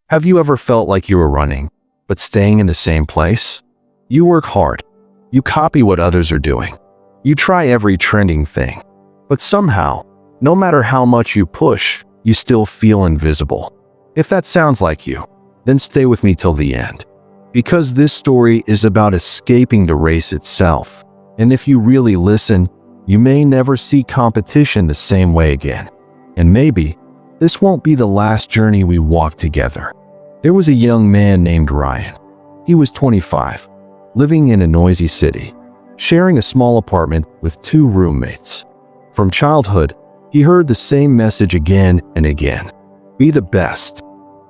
Have you ever felt like you were running, but staying in the same place? You work hard. You copy what others are doing. You try every trending thing. But somehow, no matter how much you push, you still feel invisible. If that sounds like you, then stay with me till the end. Because this story is about escaping the race itself. And if you really listen, you may never see competition the same way again. And maybe, this won't be the last journey we walk together. There was a young man named Ryan. He was 25, living in a noisy city, sharing a small apartment with 2 roommates. From childhood, he heard the same message again and again. Be the best.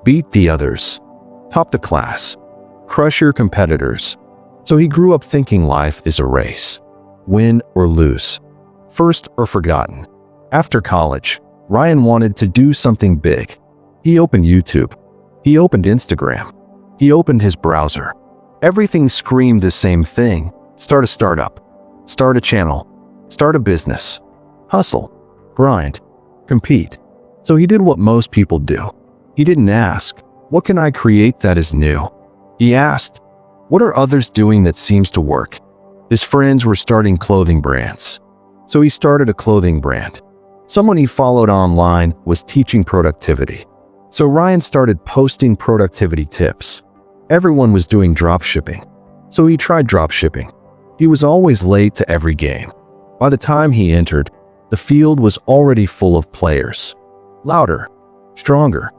Beat the others. Top the class. Crush your competitors. So he grew up thinking life is a race. Win or lose. First or forgotten. After college, Ryan wanted to do something big. He opened YouTube. He opened Instagram. He opened his browser. Everything screamed the same thing. Start a startup. Start a channel. Start a business. Hustle. Grind. Compete. So he did what most people do. He didn't ask, what can I create that is new? He asked, what are others doing that seems to work? His friends were starting clothing brands. So he started a clothing brand. Someone he followed online was teaching productivity. So Ryan started posting productivity tips. Everyone was doing dropshipping. So he tried dropshipping. He was always late to every game. By the time he entered, the field was already full of players. Louder, stronger,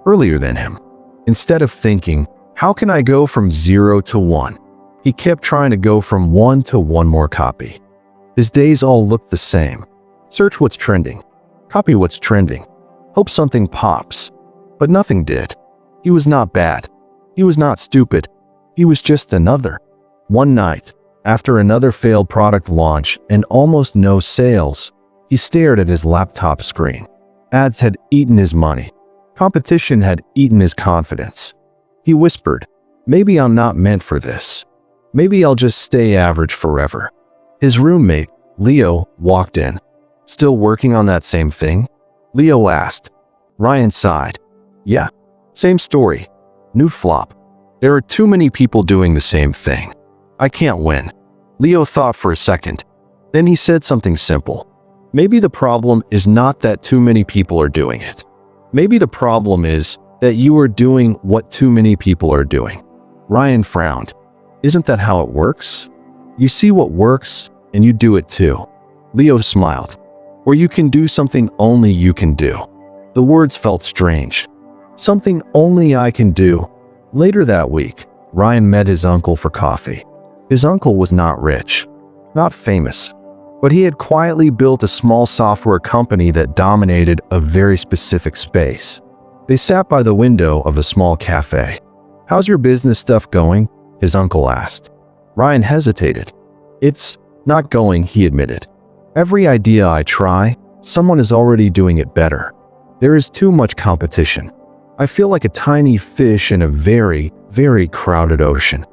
earlier than him. Instead of thinking, how can I go from 0 to 1? He kept trying to go from 1 to 1 more copy. His days all looked the same. Search what's trending. Copy what's trending. Hope something pops. But nothing did. He was not bad. He was not stupid. He was just another. One night, after another failed product launch and almost no sales, he stared at his laptop screen. Ads had eaten his money. Competition had eaten his confidence. He whispered, maybe I'm not meant for this. Maybe I'll just stay average forever. His roommate, Leo, walked in. Still working on that same thing? Leo asked. Ryan sighed. Yeah, same story. New flop. There are too many people doing the same thing. I can't win. Leo thought for a second. Then he said something simple. Maybe the problem is not that too many people are doing it. Maybe the problem is that you are doing what too many people are doing. Ryan frowned. Isn't that how it works? You see what works, and you do it too. Leo smiled. Or you can do something only you can do. The words felt strange. Something only I can do. Later that week, Ryan met his uncle for coffee. His uncle was not rich, not famous, but he had quietly built a small software company that dominated a very specific space. They sat by the window of a small cafe. How's your business stuff going? His uncle asked. Ryan hesitated. It's not going, he admitted. Every idea I try, someone is already doing it better. There is too much competition. I feel like a tiny fish in a very, very crowded ocean.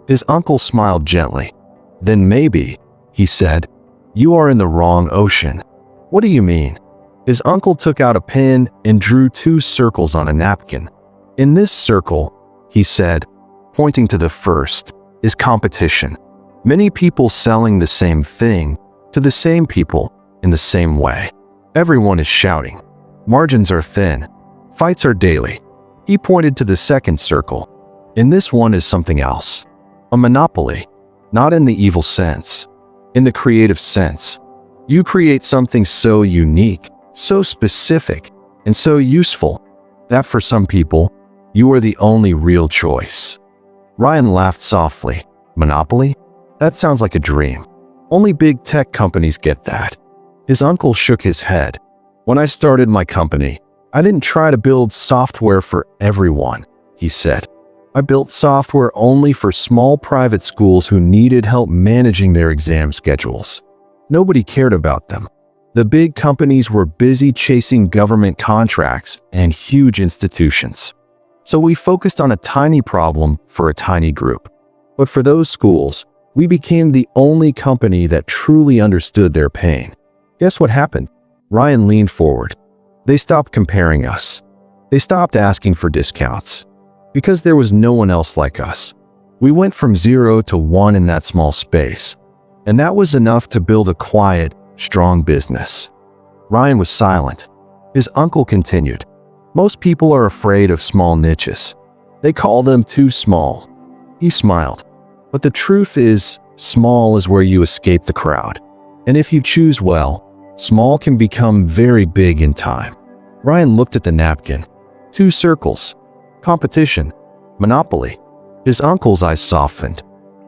His uncle smiled gently. Then maybe, he said, you are in the wrong ocean. What do you mean? His uncle took out a pen and drew 2 circles on a napkin. In this circle, he said, pointing to the first, is competition. Many people selling the same thing to the same people in the same way. Everyone is shouting. Margins are thin. Fights are daily. He pointed to the second circle. In this one is something else. A monopoly. Not in the evil sense. In the creative sense. You create something so unique, so specific, and so useful that for some people, you are the only real choice. Ryan laughed softly. Monopoly? That sounds like a dream. Only big tech companies get that. His uncle shook his head. When I started my company, I didn't try to build software for everyone, he said. I built software only for small private schools who needed help managing their exam schedules. Nobody cared about them. The big companies were busy chasing government contracts and huge institutions. So we focused on a tiny problem for a tiny group. But for those schools, we became the only company that truly understood their pain. Guess what happened? Ryan leaned forward. They stopped comparing us. They stopped asking for discounts. Because there was no one else like us. We went from 0 to 1 in that small space. And that was enough to build a quiet, strong business. Ryan was silent. His uncle continued. Most people are afraid of small niches. They call them too small. He smiled. But the truth is, small is where you escape the crowd. And if you choose well, small can become very big in time. Ryan looked at the napkin. 2 circles. Competition. Monopoly. His uncle's eyes softened.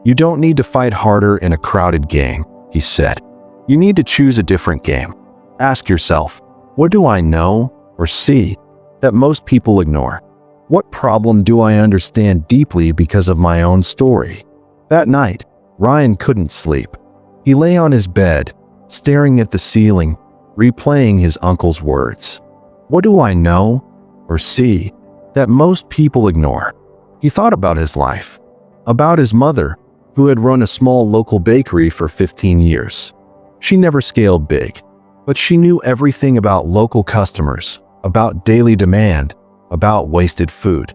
You don't need to fight harder in a crowded game, he said. You need to choose a different game. Ask yourself, what do I know or see that most people ignore? What problem do I understand deeply because of my own story? That night, Ryan couldn't sleep. He lay on his bed, staring at the ceiling, replaying his uncle's words. What do I know or see that most people ignore? He thought about his life, about his mother, who had run a small local bakery for 15 years. She never scaled big, but she knew everything about local customers, about daily demand, about wasted food.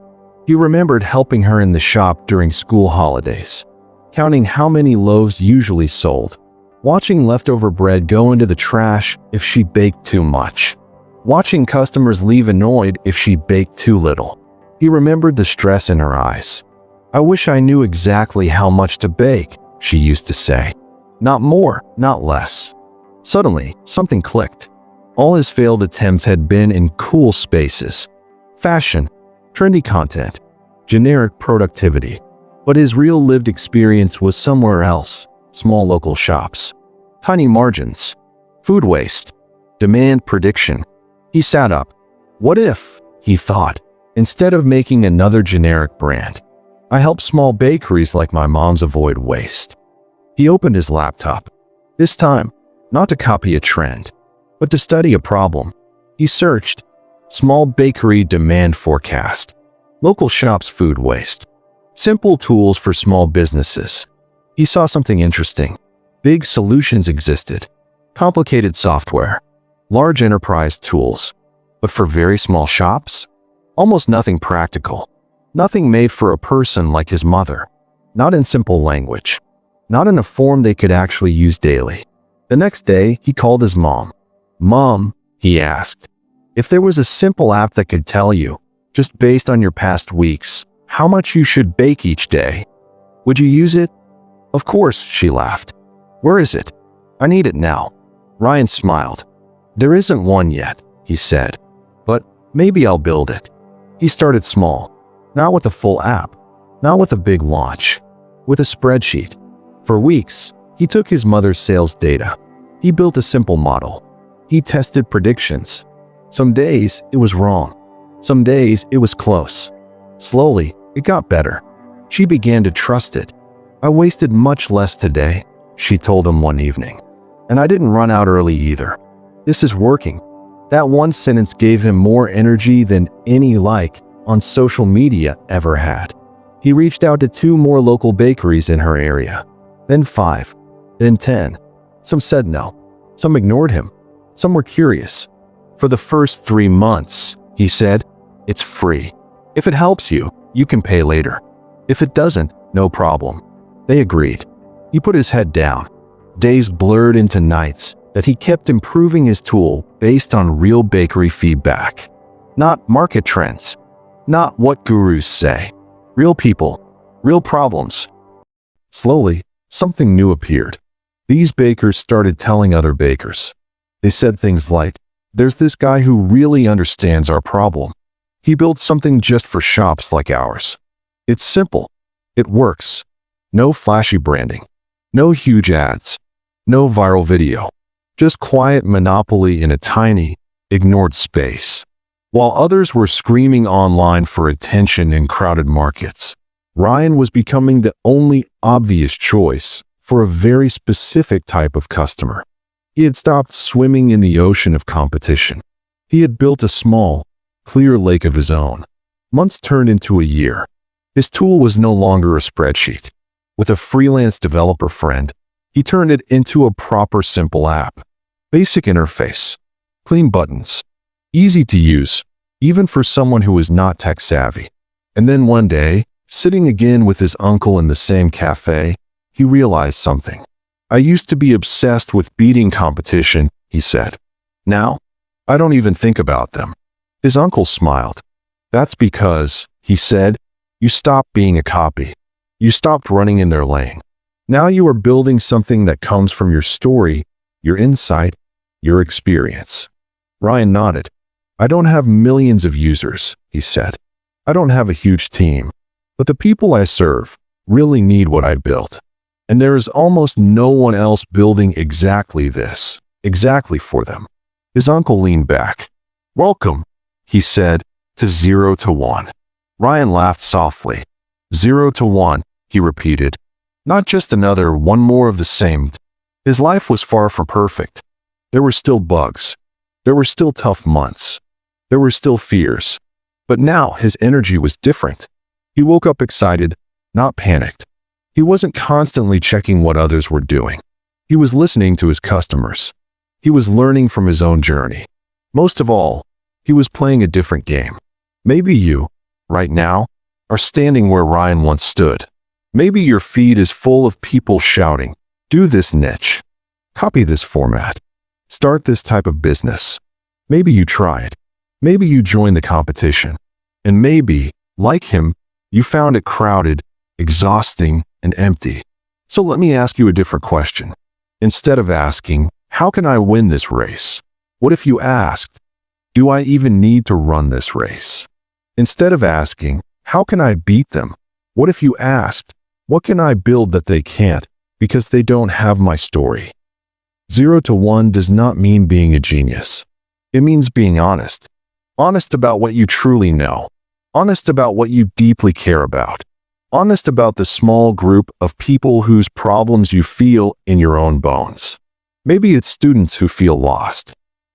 He remembered helping her in the shop during school holidays, counting how many loaves usually sold, watching leftover bread go into the trash if she baked too much, watching customers leave annoyed if she baked too little. He remembered the stress in her eyes. I wish I knew exactly how much to bake, she used to say. Not more, not less. Suddenly, something clicked. All his failed attempts had been in cool spaces. Fashion, trendy content, generic productivity. But his real lived experience was somewhere else. Small local shops, tiny margins, food waste, demand prediction. He sat up. What if, he thought, instead of making another generic brand, I help small bakeries like my mom's avoid waste? He opened his laptop. This time, not to copy a trend, but to study a problem. He searched, small bakery demand forecast, local shops food waste, simple tools for small businesses. He saw something interesting. Big solutions existed, complicated software, large enterprise tools, but for very small shops, almost nothing practical, nothing made for a person like his mother, not in simple language, not in a form they could actually use daily. The next day, he called his mom. Mom, he asked, if there was a simple app that could tell you, just based on your past weeks, how much you should bake each day, would you use it? Of course, she laughed. Where is it? I need it now. Ryan smiled. There isn't one yet, he said, but maybe I'll build it. He started small, not with a full app, not with a big launch, with a spreadsheet. For weeks, he took his mother's sales data. He built a simple model. He tested predictions. Some days it was wrong. Some days it was close. Slowly, it got better. She began to trust it. I wasted much less today, she told him one evening. And I didn't run out early either. This is working. That one sentence gave him more energy than any like on social media ever had. He reached out to 2 more local bakeries in her area, then 5, then 10. Some said no. Some ignored him. Some were curious. For the first 3 months, he said, it's free. If it helps you, you can pay later. If it doesn't, no problem. They agreed. He put his head down. Days blurred into nights that he kept improving his tool based on real bakery feedback. Not market trends. Not what gurus say. Real people. Real problems. Slowly, something new appeared. These bakers started telling other bakers. They said things like, there's this guy who really understands our problem. He built something just for shops like ours. It's simple. It works. No flashy branding. No huge ads. No viral video. Just quiet monopoly in a tiny, ignored space. While others were screaming online for attention in crowded markets, Ryan was becoming the only obvious choice for a very specific type of customer. He had stopped swimming in the ocean of competition. He had built a small, clear lake of his own. Months turned into a year. His tool was no longer a spreadsheet. With a freelance developer friend, he turned it into a proper simple app. Basic interface, clean buttons, easy to use, even for someone who is not tech savvy. And then one day, sitting again with his uncle in the same cafe, he realized something. I used to be obsessed with beating competition, he said. Now, I don't even think about them. His uncle smiled. That's because, he said, you stopped being a copy. You stopped running in their lane. Now you are building something that comes from your story, your insight, your experience. Ryan nodded. I don't have millions of users, he said. I don't have a huge team, but the people I serve really need what I built. And there is almost no one else building exactly this, exactly for them. His uncle leaned back. Welcome, he said, to 0 to 1. Ryan laughed softly. 0 to 1, he repeated. Not just another one more of the same. His life was far from perfect. There were still bugs. There were still tough months. There were still fears. But now his energy was different. He woke up excited, not panicked. He wasn't constantly checking what others were doing. He was listening to his customers. He was learning from his own journey. Most of all, he was playing a different game. Maybe you, right now, are standing where Ryan once stood. Maybe your feed is full of people shouting, do this niche, copy this format, start this type of business. Maybe you tried. Maybe you joined the competition. And maybe, like him, you found it crowded, exhausting, and empty. So let me ask you a different question. Instead of asking, how can I win this race? What if you asked, do I even need to run this race? Instead of asking, how can I beat them? What if you asked, what can I build that they can't because they don't have my story? 0 to 1 does not mean being a genius. It means being honest. Honest about what you truly know. Honest about what you deeply care about. Honest about the small group of people whose problems you feel in your own bones. Maybe it's students who feel lost.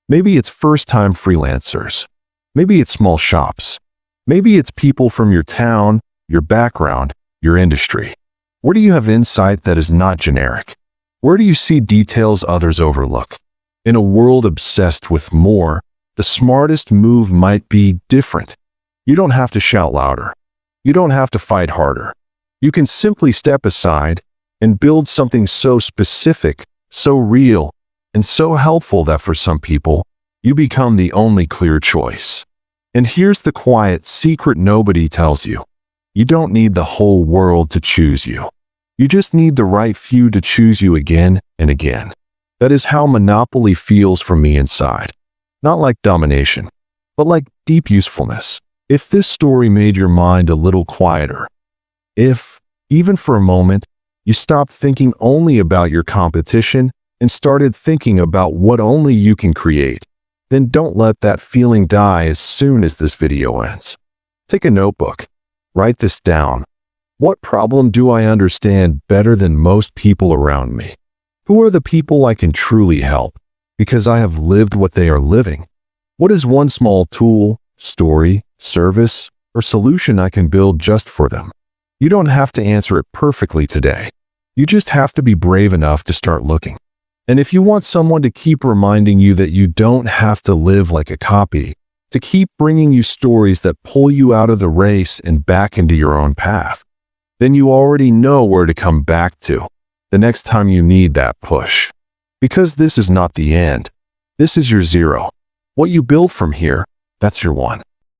Maybe it's first-time freelancers. Maybe it's small shops. Maybe it's people from your town, your background, your industry. Where do you have insight that is not generic? Where do you see details others overlook? In a world obsessed with more, the smartest move might be different. You don't have to shout louder. You don't have to fight harder. You can simply step aside and build something so specific, so real, and so helpful that for some people, you become the only clear choice. And here's the quiet secret nobody tells you. You don't need the whole world to choose you. You just need the right few to choose you again and again. That is how monopoly feels for me inside. Not like domination, but like deep usefulness. If this story made your mind a little quieter, if, even for a moment, you stopped thinking only about your competition and started thinking about what only you can create, then don't let that feeling die as soon as this video ends. Take a notebook. Write this down. What problem do I understand better than most people around me? Who are the people I can truly help because I have lived what they are living? What is one small tool, story, service, or solution I can build just for them? You don't have to answer it perfectly today. You just have to be brave enough to start looking. And if you want someone to keep reminding you that you don't have to live like a copy, to keep bringing you stories that pull you out of the race and back into your own path, then you already know where to come back to the next time you need that push. Because this is not the end. This is your 0. What you build from here, that's your 1.